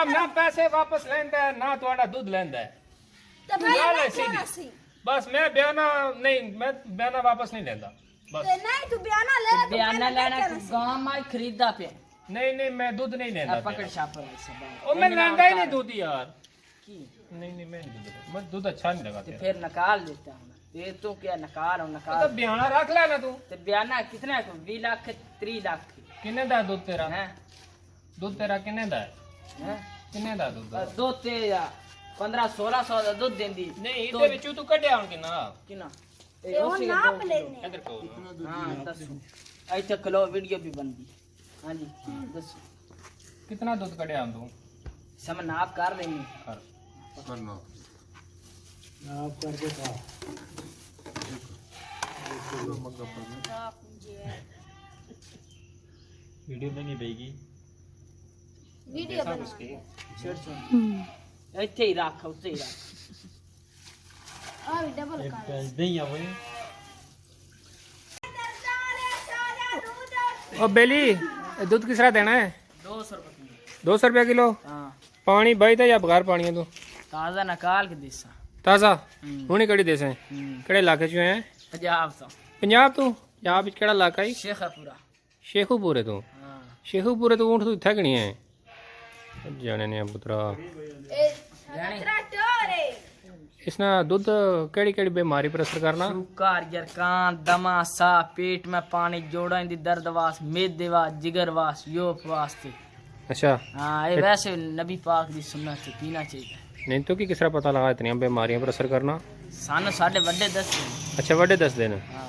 ना पैसे वापस लेंदा है ना थोड़ा दूध लेंदा है। तो गल है मैं सीधी। बस मैं बयाना नहीं, मैं बयाना वापस नहीं लेंदा बस। नहीं तू बयाना ले तो बयाना लेना गांव में खरीदा पे नहीं नहीं मैं दूध नहीं लेंदा। पकड़ छापर ऐसे ओ मैं लेंदा ही नहीं दूध यार। की नहीं नहीं मैं नहीं दूध, मैं दूध अच्छा नहीं लगा तो तेरा। फिर निकाल देता हूं ये तो क्या निकाल और तो निकाल बयाना रख लेना तू। तो बयाना कितना को 20 लाख 30 लाख किन्ने दा दूध तेरा? हैं दूध तेरा किन्ने दा है? हैं किन्ने दा दूध? दो ते 1500-1600 ਦਾ ਦੁੱਧ ਦਿੰਦੀ नहीं ਇਹਦੇ ਵਿੱਚੋਂ ਤੂੰ ਕੱਢਿਆ ਹੁਣ ਕਿੰਨਾ? ਕਿੰਨਾ ए वो नाप लेने ਇੱਧਰ ਕੋ। ਹਾਂ ਦੱਸੋ ਇੱਥੇ ਕਿਲੋ ਵੀਡੀਓ ਵੀ ਬਣਦੀ ਹਾਂਜੀ ਦੱਸੋ कितना दूध ਕੱਢਿਆ ਹੁਣ ਤੂੰ? ਸਮ ਨਾਪ ਕਰ ਲੈਣੀ ਕਰ। करना वीडियो नहीं देगी वीडियो बना ਛੇੜ ਛੋੜ ਇੱਥੇ ਹੀ ਰੱਖ ਉੱਤੇ ਹੀ ਰੱਖ और डबल कर नहीं आवे ओ बेली दूध किस तरह देना है? 200 रुपए 200 रुपया किलो। ਹਾਂ पानी बही था या बगैर पानी है तू? ਤਾਜ਼ਾ ਨਿਕਾਲ ਕੇ ਦੇਸਾ ताजा ਹੂੰ हुणी कड़ी देसे केड़े इलाके चो है? ਪੰਜਾਬ ਤੋਂ पंजाब तू? पंजाब विच केड़ा इलाका है? ਸ਼ੇਖਪੁਰਾ शेखूपुरे तू? ਹਾਂ शेखूपुरे तू ऊंट तू इत्थे कणी है? जाने ने पुत्रा ਜਾਣੇ इसना दूध केड़ी केड़ी बीमारी पर असर करना? शुगर जरकान दमा सा पेट में पानी जोड़ों दी दर्द वास मेदे वास जिगर वास योप वास्ते अच्छा हाँ ये वैसे नबी पाक दी सुन्नत है पीना चाहिए नहीं तो कि किस तरह पता लगा इतनी बीमारियों पर असर करना? सानू साढ़े बड़े दस अच्छा वड्डे दस दिन हाँ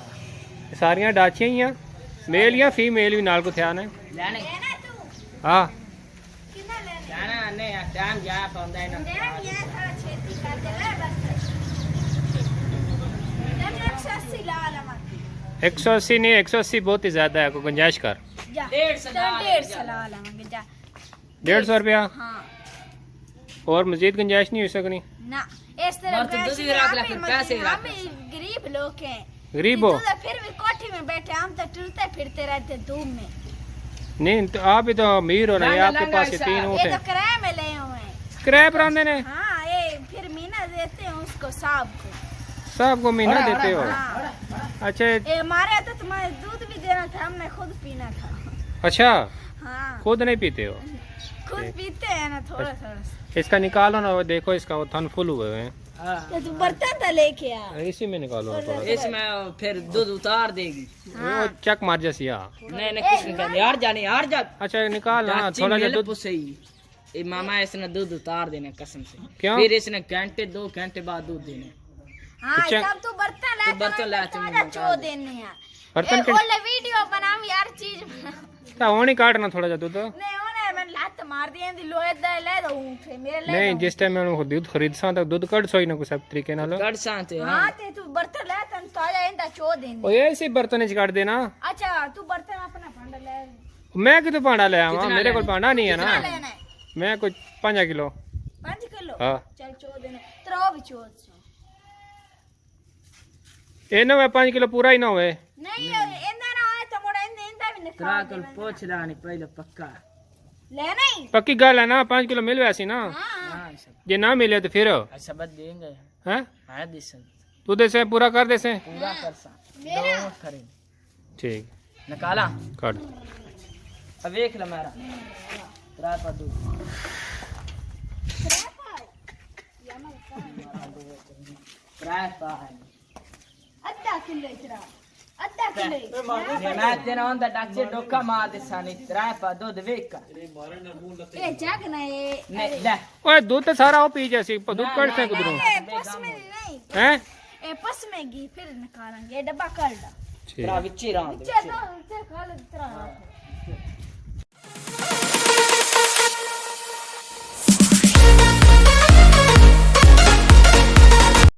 सारियां डाचियां ही हैं मेल या फीमेल भी नाल को थे ने? लेने लेना तू हाँ कितना लेना जाना ने टाइम जा पाਉਂਦਾ है ना टाइम ये थोड़ा छेती कर दे ले बस जब 180 ला लमा 180 नहीं 180 बहुत ही ज्यादा है, कोई गुंजाइश कर। जा 150 ला 150 ला लमा जा 150 रुपया हाँ और मजीद गुंजाइश नहीं हो सकनी? ना इस तरह और तो दूसरी रख ले, फिर पैसे रख ले। हम गरीब लोग हैं गरीब हो? तू तो फिर भी कोठी में बैठे हम तो टुरते फिरते रहते धूप में नहीं तो आप ही तो अमीर हो रहे हैं, आपके पास ये 3 ऊँट ये तो हैं। किराए में ले हुए हैं किराए पर आने ने हाँ ये फिर मीना देते हैं उसको साहब को सबको महीना देते हो? हाँ अच्छा ये हमारे तो तुम्हारे दूध भी देना था हमने खुद पीना था अच्छा हाँ खुद नहीं पीते हो? खुद पीते हैं ना थोड़ा थोड़ा इसका निकालो ना, वो देखो इसका वो थन फुल हुए हैं, तो तू बर्तन तो लेके आ इसी में निकालो ना थोड़ा। इसमें फिर दूध उतार देगी वो चक मार जैसी हाँ। नहीं नहीं कुछ नहीं करनी यार जाने यार जा अच्छा निकाल ना चाची थोड़ा मेल दूध। पुसई ये मामा इसने दूध उतार देने कसम से क्यों? फिर इसने घंटे 2 घंटे बाद दूध देने हाँ अच्छा। सब तू बर्तन ला तू बर्तन ला, तुम ताजा निकाल चो दे। देने हैं बर्तन के ओले वीडियो बनाऊं यार चीज वो नहीं काटना थोड़ा जा दूध। नहीं ओने मैं लात मार दी दी लोहे दा ले दो ऊँट मेरे ले नहीं दो। जिस टाइम मैं उनको दूध खरीद सा तो दूध कट सोई ना कुछ सब तरीके नाल। कड़ साथ हाँ ते तू बर्तन ले तन ताजा इंदा चो देने ओ ऐसे बर्तन च काट देना। अच्छा तू बर्तन अपना भांडा ले मैं कितो भांडा ले आवा, कितना मेरे को लेना? भांडा नहीं है कितना ना। लेना है मैं कुछ 5 किलो। 5 किलो हाँ चल चो देने तेरा भी चो ये ना 5 किलो पूरा ही ना होए। नहीं इंदा ना आए तो मोड़ा इंदा भी निकाल क्राकल दे पोछ रानी पहले पक्का ले नहीं पक्की गल है ना, 5 किलो मिल वैसी ना। हाँ हाँ सब जे ना मिले तो फिर अच्छा बद देंगे हैं हाँ दिसन तू दे से पूरा कर दे से। पूरा कर सा मेरा दो खरीद ठीक निकाला काट। अब देख ले मेरा तेरा पर दूध तेरा पर आधा किलो इतना आधा किलो मैं तेरा अंदर डॉक्टर डोका मार दे सानी तेरा पर दूध वेक ये जग ना ये नहीं ले ओए दूध तो सारा वो पी जैसी दूध कट से कुदरो ये पस में नहीं हैं। ये पस में घी फिर निकालेंगे ये डब्बा कर दो ठीक तेरा विच्ची राम चलो चल खा लो तेरा